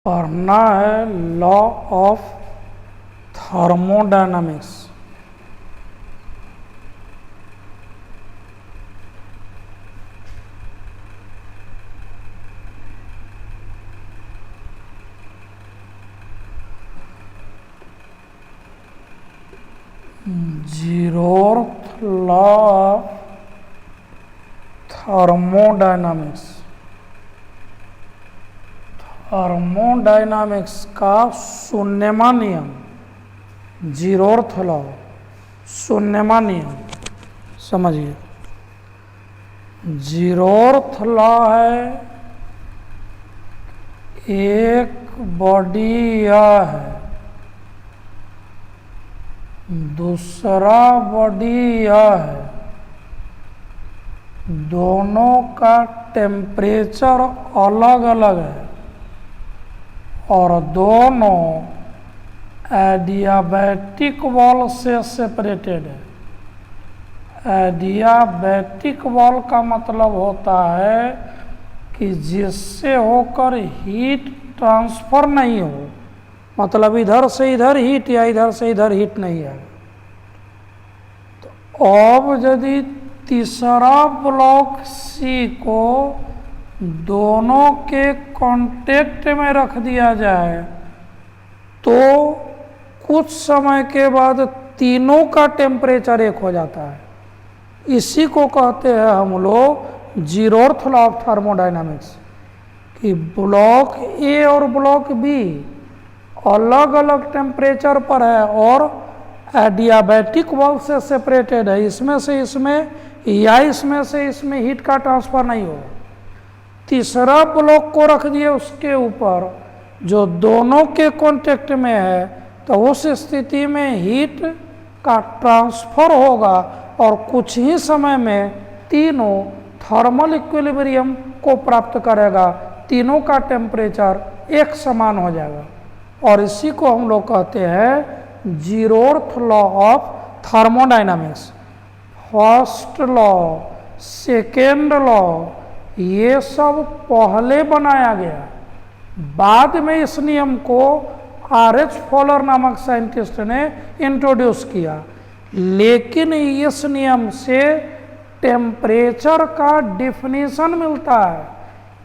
पढ़ना है law of thermodynamics. Zeroth law of thermodynamics. Thermodynamics का शून्यमा नियम, जीरोथ लॉ, शून्यमा नियम समझिए। जीरोथ लॉ है एक बॉडी यह है, दूसरा बॉडी यह है, दोनों का टेम्परेचर अलग अलग है और दोनों एडियाबैटिक वॉल से सेपरेटेड है। एडियाबैटिक वॉल का मतलब होता है कि जिससे होकर हीट ट्रांसफर नहीं हो, मतलब इधर से इधर हीट या इधर से इधर हीट नहीं है। तो अब यदि तीसरा ब्लॉक सी को दोनों के कांटेक्ट में रख दिया जाए तो कुछ समय के बाद तीनों का टेम्परेचर एक हो जाता है। इसी को कहते हैं हम लोग जीरोथ लॉ ऑफ थर्मोडायनामिक्स, कि ब्लॉक ए और ब्लॉक बी अलग अलग टेम्परेचर पर है और एडियाबैटिक वॉल से सेपरेटेड है। इसमें से इसमें या इसमें से इसमें हीट का ट्रांसफर नहीं हो। तीसरा ब्लॉक को रख दिए उसके ऊपर जो दोनों के कांटेक्ट में है, तो उस स्थिति में हीट का ट्रांसफर होगा और कुछ ही समय में तीनों थर्मल इक्विलिब्रियम को प्राप्त करेगा, तीनों का टेम्परेचर एक समान हो जाएगा। और इसी को हम लोग कहते हैं zeroth law of thermodynamics. First law, second law, ये सब पहले बनाया गया, बाद में इस नियम को आर.एच. फॉलर नामक साइंटिस्ट ने इंट्रोड्यूस किया। लेकिन इस नियम से टेम्परेचर का डिफिनीशन मिलता है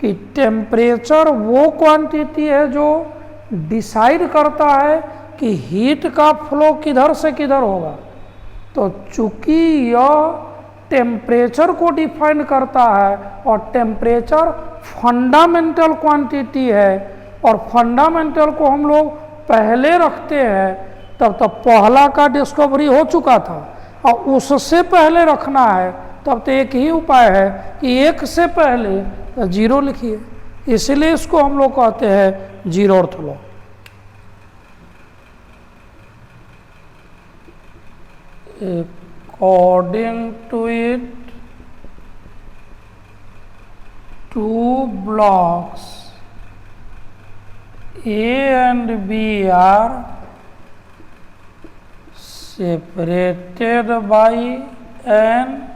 कि टेम्परेचर वो क्वांटिटी है जो डिसाइड करता है कि हीट का फ्लो किधर से किधर होगा। तो चूंकि यह टेम्परेचर को डिफाइन करता है और टेम्परेचर फंडामेंटल क्वांटिटी है और फंडामेंटल को हम लोग पहले रखते हैं, तब पहला का डिस्कवरी हो चुका था और उससे पहले रखना है, तब तो एक ही उपाय है कि एक से पहले जीरो लिखिए। इसलिए इसको हम लोग कहते हैं zeroth law. According to it, two blocks A and B are separated by an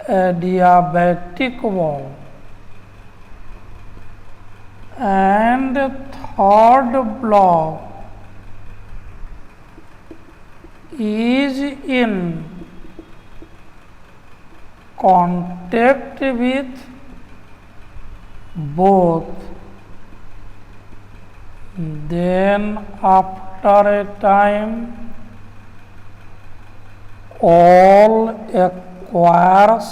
adiabatic wall, and third block is in contact with both. Then after a time all acquires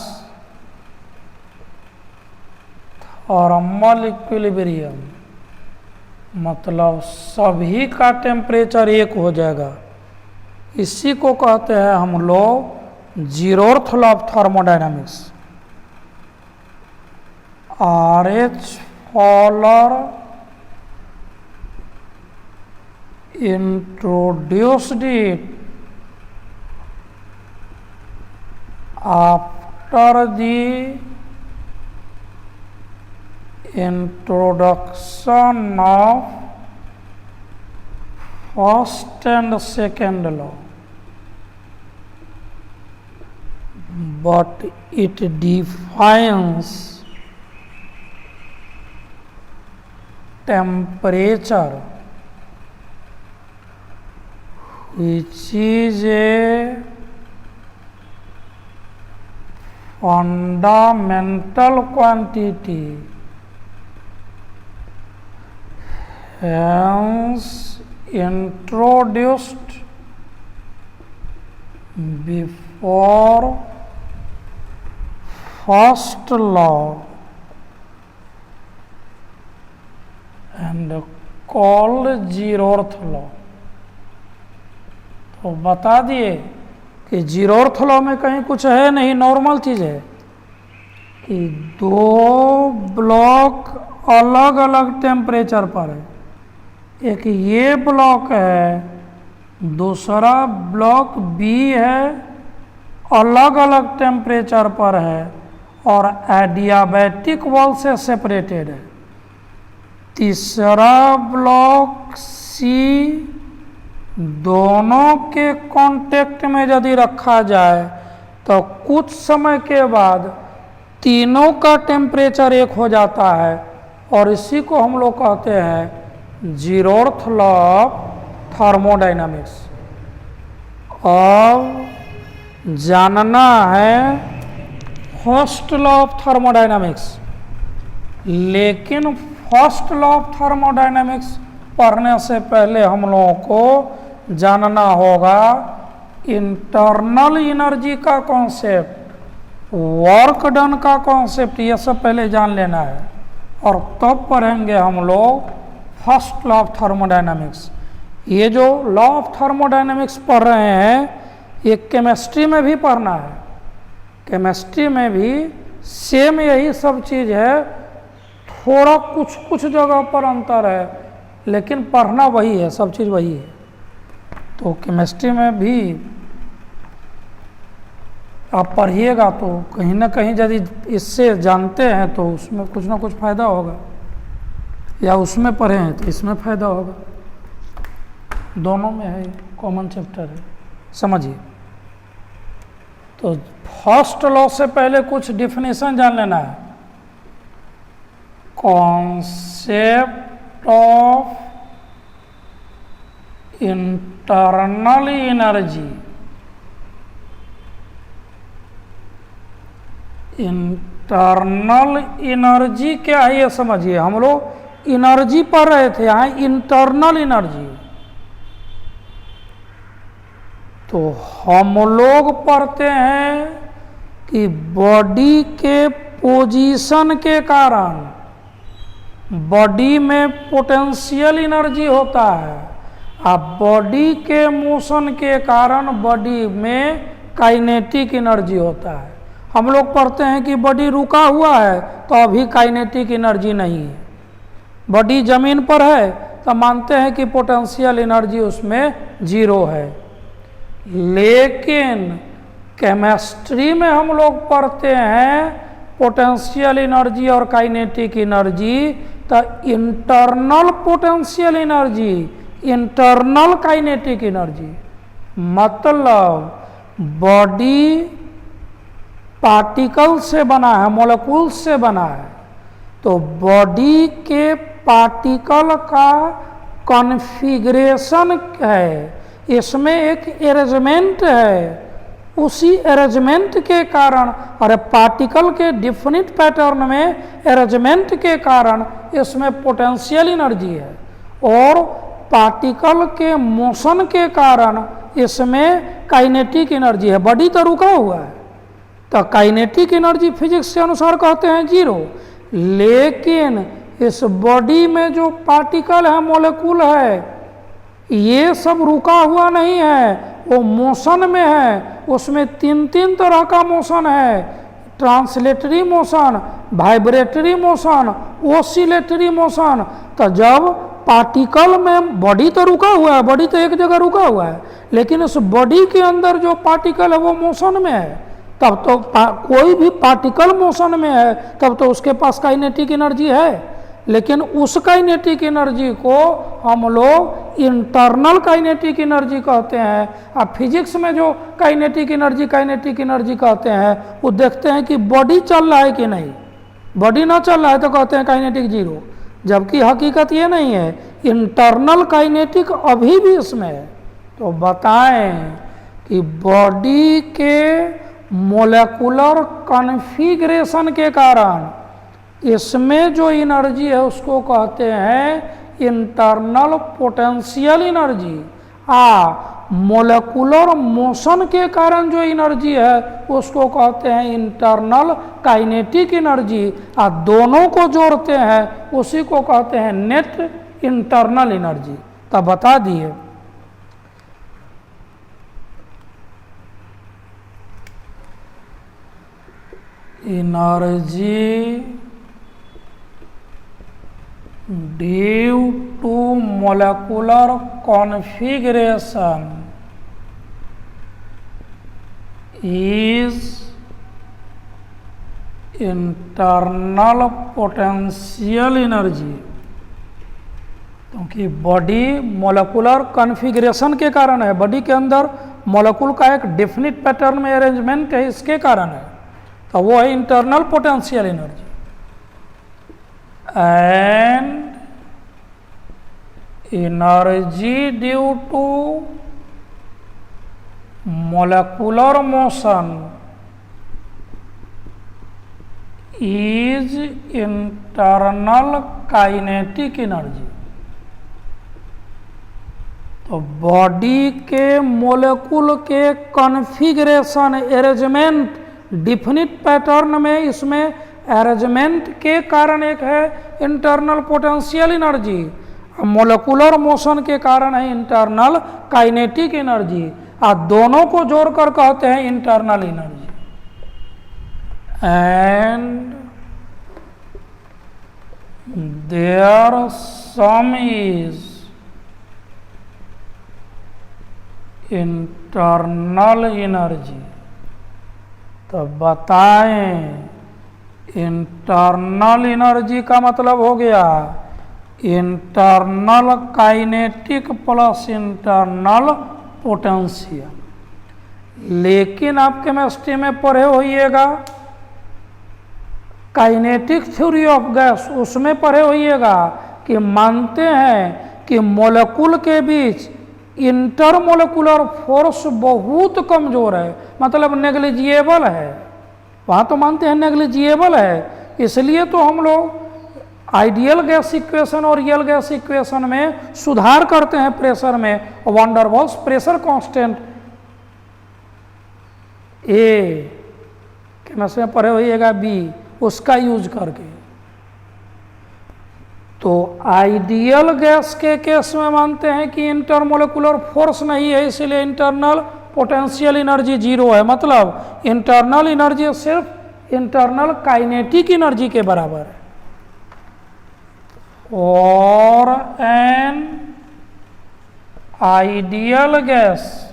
thermal equilibrium, मतलब सभी का temperature एक हो जाएगा। इसी को कहते हैं हम लोग zeroth law of thermodynamics. R H. Fowler introduced it after the introduction of first and second law, but it defines temperature which is a fundamental quantity, hence introduced before first law and called zeroth law। तो बता दिए कि zeroth law में कहीं कुछ है नहीं, normal चीज़ है कि दो ब्लॉक अलग अलग टेम्परेचर पर है। एक ये ब्लॉक है, दूसरा ब्लॉक बी है, अलग अलग टेम्परेचर पर है और एडियाबैटिक वॉल से सेपरेटेड है। तीसरा ब्लॉक सी दोनों के कांटेक्ट में यदि रखा जाए तो कुछ समय के बाद तीनों का टेम्परेचर एक हो जाता है और इसी को हम लोग कहते हैं जीरोथ लॉ ऑफ थर्मोडायनामिक्स। अब जानना है फर्स्ट लॉ ऑफ थर्मोडायनामिक्स, लेकिन फर्स्ट लॉ ऑफ थर्मोडायनामिक्स पढ़ने से पहले हम लोगों को जानना होगा इंटरनल एनर्जी का कॉन्सेप्ट, वर्क डन का कॉन्सेप्ट, ये सब पहले जान लेना है और तब पढ़ेंगे हम लोग फर्स्ट लॉ ऑफ थर्मोडायनामिक्स। ये जो लॉ ऑफ थर्मोडायनामिक्स पढ़ रहे हैं ये केमिस्ट्री में भी पढ़ना है। केमिस्ट्री में भी सेम यही सब चीज़ है, थोड़ा कुछ कुछ जगह पर अंतर है लेकिन पढ़ना वही है, सब चीज़ वही है। तो केमिस्ट्री में भी आप पढ़िएगा तो कहीं ना कहीं यदि इससे जानते हैं तो उसमें कुछ ना कुछ फ़ायदा होगा, या उसमें पढ़े हैं तो इसमें फ़ायदा होगा, दोनों में है, कॉमन चैप्टर है, समझिए। तो फर्स्ट लॉ से पहले कुछ डिफिनेशन जान लेना है। Concept of internal energy, internal energy क्या है ये समझिए। हम लोग एनर्जी पढ़ रहे थे, यहाँ इंटरनल एनर्जी। तो हम लोग पढ़ते हैं कि बॉडी के पोजीशन के कारण बॉडी में पोटेंशियल एनर्जी होता है, अब बॉडी के मोशन के कारण बॉडी में काइनेटिक एनर्जी होता है। हम लोग पढ़ते हैं कि बॉडी रुका हुआ है तो अभी काइनेटिक एनर्जी नहीं है। बॉडी जमीन पर है तो मानते हैं कि पोटेंशियल एनर्जी उसमें जीरो है। लेकिन केमिस्ट्री में हम लोग पढ़ते हैं पोटेंशियल एनर्जी और काइनेटिक एनर्जी, तो internal potential energy, internal kinetic energy, मतलब बॉडी पार्टिकल से बना है, मॉलिक्यूल से बना है, तो बॉडी के पार्टिकल का कॉन्फ़िगरेशन है, इसमें एक अरेंजमेंट है, उसी अरेंजमेंट के कारण और पार्टिकल के डिफिनिट पैटर्न में अरेंजमेंट के कारण इसमें पोटेंशियल एनर्जी है, और पार्टिकल के मोशन के कारण इसमें काइनेटिक एनर्जी है। बॉडी तो रुका हुआ है तो काइनेटिक एनर्जी फिजिक्स के अनुसार कहते हैं जीरो, लेकिन इस बॉडी में जो पार्टिकल है, मॉलिक्यूल है, ये सब रुका हुआ नहीं है, वो मोशन में है। उसमें तीन तीन तरह का मोशन है, translatory motion, vibratory motion, oscillatory motion. तो जब पार्टिकल में बॉडी तो रुका हुआ है, बॉडी तो एक जगह रुका हुआ है, लेकिन उस बॉडी के अंदर जो पार्टिकल है वो मोशन में है, तब तो कोई भी पार्टिकल मोशन में है तब तो उसके पास काइनेटिक एनर्जी है। लेकिन उस काइनेटिक एनर्जी को हम लोग इंटरनल काइनेटिक एनर्जी कहते हैं। अब फिजिक्स में जो काइनेटिक एनर्जी कहते हैं वो देखते हैं कि बॉडी चल रहा है कि नहीं। बॉडी ना चल रहा है तो कहते हैं काइनेटिक जीरो, जबकि हकीकत ये नहीं है, इंटरनल काइनेटिक अभी भी इसमें है। तो बताएं कि बॉडी के मोलेकुलर कॉन्फ़िगरेशन के कारण इसमें जो एनर्जी है उसको कहते हैं internal potential energy. Molecular motion के कारण जो एनर्जी है उसको कहते हैं इंटरनल काइनेटिक एनर्जी। दोनों को जोड़ते हैं उसी को कहते हैं नेट इंटरनल एनर्जी। तब बता दिए energy due to molecular configuration is internal potential energy. क्योंकि बॉडी मोलेकुलर कॉन्फ़िगरेशन के कारण है, बॉडी के अंदर मोलेकुल का एक डेफिनिट पैटर्न में अरेंजमेंट है, इसके कारण है, तो वो है internal potential energy. And energy due to molecular motion is internal kinetic energy. तो बॉडी के मोलेकुल के कॉन्फ़िगरेशन अरेंजमेंट डिफिनिट पैटर्न में इसमें अरेंजमेंट के कारण एक है internal potential energy, molecular motion के कारण है इंटरनल काइनेटिक एनर्जी। दोनों को जोड़कर कहते हैं internal energy. And their sum is internal energy. तो बताएं इंटरनल एनर्जी का मतलब हो गया internal kinetic plus internal potential. लेकिन आप केमिस्ट्री में पढ़े होइएगा काइनेटिक थ्योरी ऑफ गैस, उसमें पढ़े होइएगा कि मानते हैं कि मोलेकुल के बीच इंटरमोलेकुलर फोर्स बहुत कमजोर है, मतलब नेग्लिजिएबल है। वहाँ तो मानते हैं नेग्लिजिएबल है, इसलिए तो हम लोग आइडियल गैस इक्वेशन और रियल गैस इक्वेशन में सुधार करते हैं प्रेशर में। Van der Waals pressure constant a chemistry में पढ़े होइएगा बी, उसका यूज करके। तो आइडियल गैस के केस में मानते हैं कि इंटरमोलेकुलर फोर्स नहीं है, इसलिए इंटरनल पोटेंशियल एनर्जी जीरो है, मतलब इंटरनल एनर्जी सिर्फ इंटरनल काइनेटिक एनर्जी के बराबर है। और an ideal gas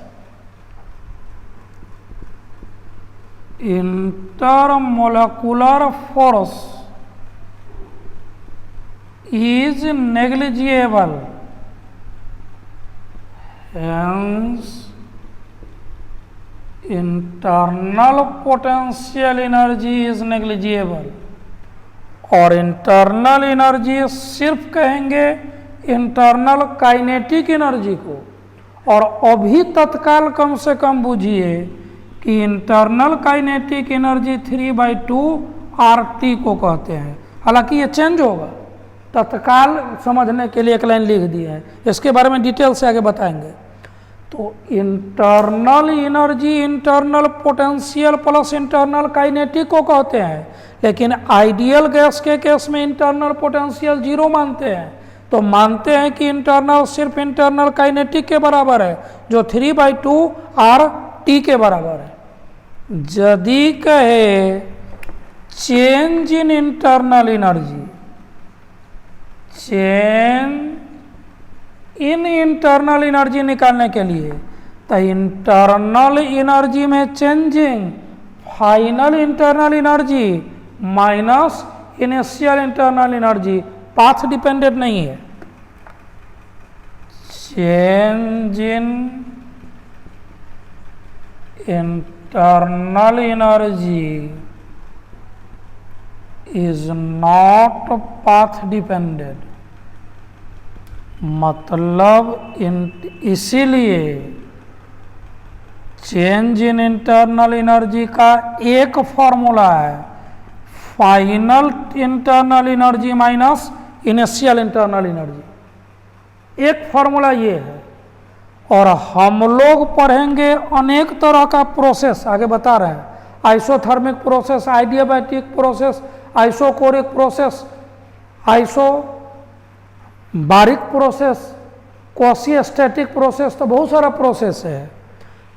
intermolecular force is negligible, hence internal potential energy is negligible। और इंटरनल एनर्जी सिर्फ कहेंगे इंटरनल काइनेटिक एनर्जी को। और अभी तत्काल कम से कम बूझिए कि इंटरनल काइनेटिक एनर्जी 3/2 RT को कहते हैं। हालांकि ये चेंज होगा, तत्काल समझने के लिए एक लाइन लिख दी है, इसके बारे में डिटेल से आगे बताएंगे। तो internal energy internal potential plus internal kinetic को कहते हैं, लेकिन आइडियल गैस के केस में इंटरनल पोटेंशियल जीरो मानते हैं। तो मानते हैं कि इंटरनल सिर्फ इंटरनल काइनेटिक के बराबर है, जो 3/2 RT के बराबर है। यदि कहे change in internal energy, change in internal energy निकालने के लिए, तो इंटरनल एनर्जी में changing final internal energy minus initial internal energy, path dependent नहीं है। Change in internal energy is not path dependent, मतलब इसीलिए चेंज इन इंटरनल एनर्जी का एक फॉर्मूला है, final internal energy minus initial internal energy, एक formula ये है। और हम लोग पढ़ेंगे अनेक तरह का प्रोसेस, आगे बता रहे हैं, आइसोथर्मिक प्रोसेस, आइडियाबैटिक प्रोसेस, आइसोकोरिक प्रोसेस, बारिक प्रोसेस, क्वासी स्टैटिक प्रोसेस, तो बहुत सारा प्रोसेस है।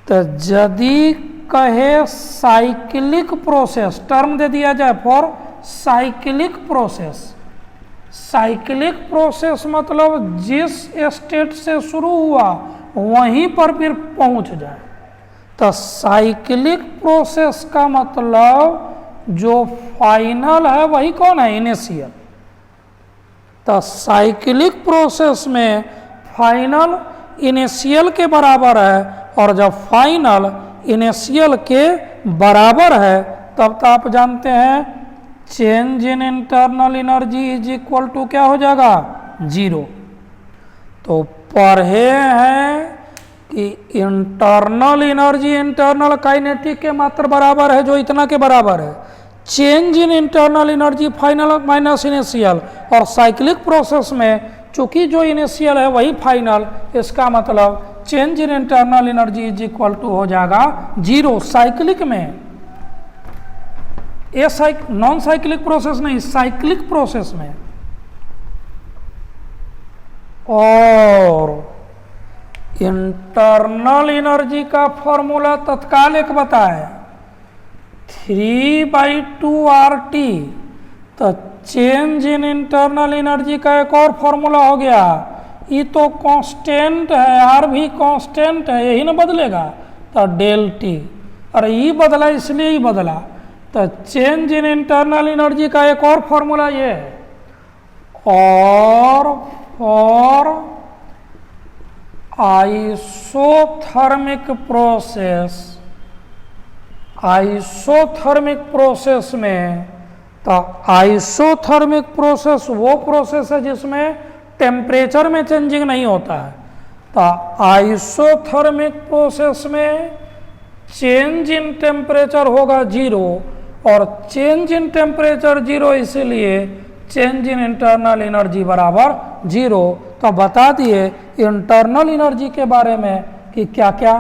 तो यदि कहे साइक्लिक प्रोसेस, टर्म दे दिया जाए for cyclic process, cyclic process मतलब जिस स्टेट से शुरू हुआ वहीं पर फिर पहुंच जाए। तो साइक्लिक प्रोसेस का मतलब जो फाइनल है वही कौन है, इनिशियल। तो साइक्लिक प्रोसेस में फाइनल इनिशियल के बराबर है, और जब फाइनल इनिशियल के बराबर है तब तो आप जानते हैं change in internal energy is equal to क्या हो जाएगा, 0। तो पढ़े हैं कि इंटरनल एनर्जी इंटरनल काइनेटिक के मात्र बराबर है, जो इतना के बराबर है। Change in internal energy final minus initial, और साइक्लिक प्रोसेस में चूंकि जो इनिशियल है वही फाइनल, इसका मतलब change in internal energy is equal to हो जाएगा 0 साइक्लिक में। ये नॉन साइक्लिक प्रोसेस नहीं, साइक्लिक प्रोसेस में। और इंटरनल एनर्जी का फॉर्मूला तत्काल एक बताए, 3/2RT। तो चेंज इन इंटरनल एनर्जी का एक और फॉर्मूला हो गया, ये तो कांस्टेंट है, आर भी कांस्टेंट है, यही ना बदलेगा, तो डेल टी। और ये बदला इसलिए ही बदला, तो चेंज इन इंटरनल एनर्जी का एक और फॉर्मूला ये है। और फॉर आइसोथर्मिक प्रोसेस, आइसोथर्मिक प्रोसेस में, तो आइसोथर्मिक प्रोसेस वो प्रोसेस है जिसमें टेम्परेचर में चेंजिंग नहीं होता है। तो आइसोथर्मिक प्रोसेस में चेंज इन टेम्परेचर होगा 0, और चेंज इन टेम्परेचर 0 इसीलिए चेंज इन इंटरनल एनर्जी बराबर 0। तो बता दिए इंटरनल एनर्जी के बारे में कि क्या क्या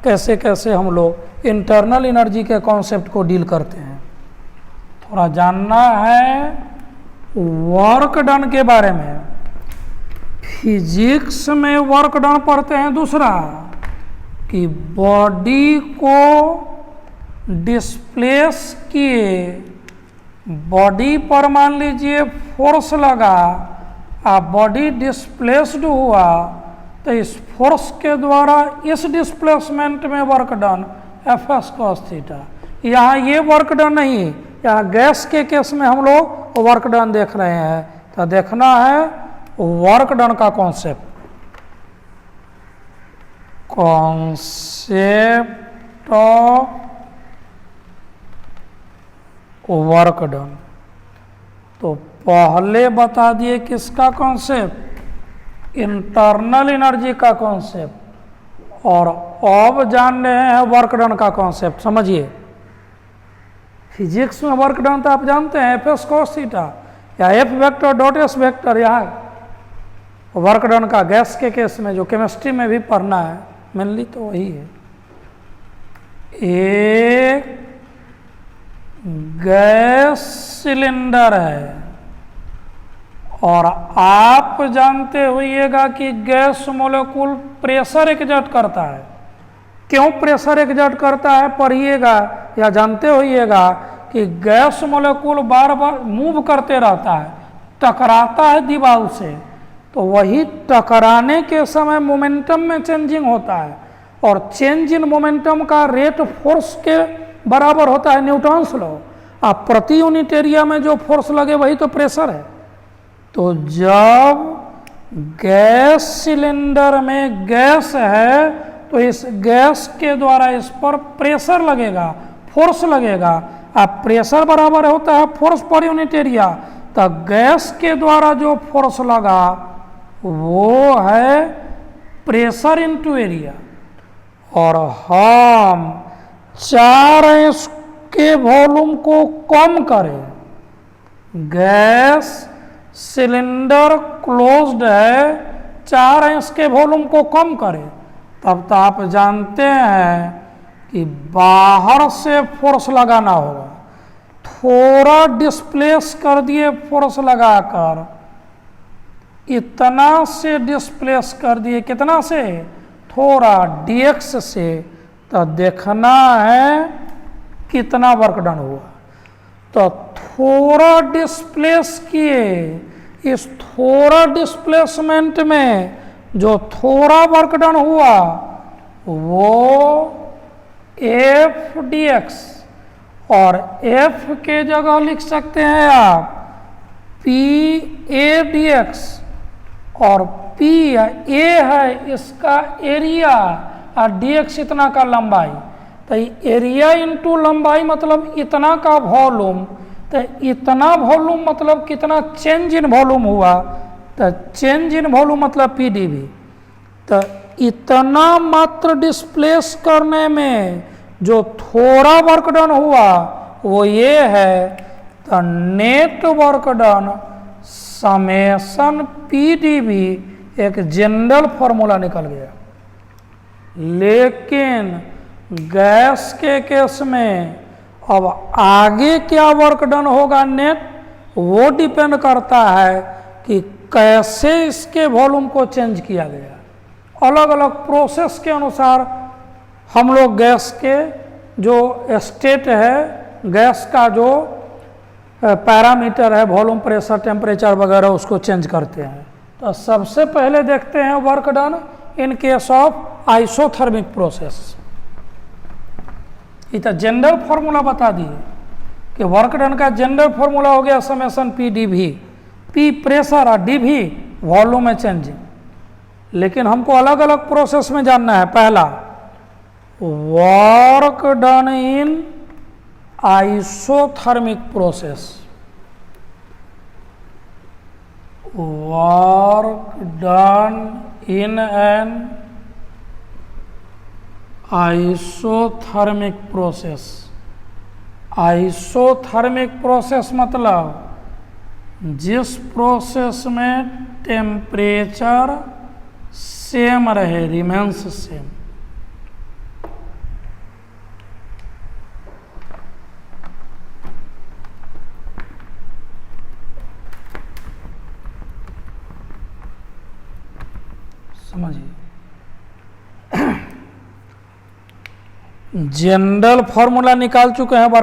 कैसे कैसे हम लोग इंटरनल एनर्जी के कॉन्सेप्ट को डील करते हैं। थोड़ा जानना है वर्क डन के बारे में। फिजिक्स में वर्क डन पढ़ते हैं दूसरा, कि बॉडी को डिस्प्लेस किए, बॉडी पर मान लीजिए फोर्स लगा, बॉडी डिस्प्लेस्ड हुआ, तो इस फोर्स के द्वारा इस डिस्प्लेसमेंट में work done Fs cos theta. यहाँ ये वर्क डन नहीं, यहाँ गैस के केस में हम लोग वर्क डन देख रहे हैं। तो देखना है वर्क डन का concept, concept of work done. तो पहले बता दिए किसका कॉन्सेप्ट, इंटरनल एनर्जी का कॉन्सेप्ट, और अब जान रहे हैं वर्क डन का कॉन्सेप्ट। समझिए फिजिक्स में वर्क डन तो आप जानते हैं Fs cos थीटा, या F vector dot S vector. यहाँ वर्क डन का गैस के केस में जो केमिस्ट्री में भी पढ़ना है मेनली तो वही है। एक गैस सिलेंडर है, और आप जानते होइएगा कि गैस मॉलिक्यूल प्रेशर एक्सर्ट करता है। क्यों प्रेशर एक्सर्ट करता है पढ़िएगा, या जानते होइएगा कि गैस मॉलिक्यूल बार बार मूव करते रहता है, टकराता है दीवार से, तो वही टकराने के समय मोमेंटम में चेंजिंग होता है, और चेंज इन मोमेंटम का रेट फोर्स के बराबर होता है न्यूटन्स लॉ। आप प्रति यूनिट एरिया में जो फोर्स लगे वही तो प्रेशर है। तो जब गैस सिलेंडर में गैस है तो इस गैस के द्वारा इस पर प्रेशर लगेगा, फोर्स लगेगा, अब प्रेशर बराबर होता है फोर्स पर यूनिट एरिया, तो गैस के द्वारा जो फोर्स लगा वो है प्रेशर इनटू एरिया। और हम 4 इंच के वॉल्यूम को कम करें, गैस सिलेंडर क्लोज्ड है, 4 इंच के वॉल्यूम को कम करें, तब तो आप जानते हैं कि बाहर से फोर्स लगाना होगा। थोड़ा डिस्प्लेस कर दिए फोर्स लगाकर, इतना से डिस्प्लेस कर दिए, कितना से, थोड़ा dx से, तो देखना है कितना वर्क डन हुआ। तो थोड़ा डिस्प्लेस किए, इस थोड़ा डिस्प्लेसमेंट में जो थोड़ा वर्क डन हुआ वो एफ dx, और एफ के जगह लिख सकते हैं आप पी ए dx, और पी ए है इसका एरिया और dx इतना का लंबाई, तो एरिया इंटू लंबाई मतलब इतना का वॉल्यूम, तो इतना वॉल्यूम मतलब कितना चेंज इन वॉल्यूम हुआ, तो चेंज इन वॉल्यूम मतलब पी डी वी। तो इतना मात्र डिस्प्लेस करने में जो थोड़ा वर्क डन हुआ वो ये है, तो net work done summation P D V एक जनरल फॉर्मूला निकल गया। लेकिन गैस के केस में अब आगे क्या वर्क डन होगा नेट, वो डिपेंड करता है कि कैसे इसके वॉल्यूम को चेंज किया गया। अलग अलग प्रोसेस के अनुसार हम लोग गैस के जो स्टेट है, गैस का जो पैरामीटर है, वॉल्यूम, प्रेशर, टेम्परेचर वगैरह, उसको चेंज करते हैं। तो सबसे पहले देखते हैं work done in case of isothermic process. इतना जनरल फॉर्मूला बता दिए कि वर्क डन का जनरल फॉर्मूला हो गया summation P D V, P pressure और डी वी वॉल्यूम में चेंजिंग। लेकिन हमको अलग अलग प्रोसेस में जानना है। पहला, work done in isothermic process, work done in an isothermic process. Isothermic process मतलब जिस प्रोसेस में टेम्परेचर सेम रहे, रिमेन्स सेम। समझिए, जनरल फॉर्मूला निकाल चुके हैं वर्क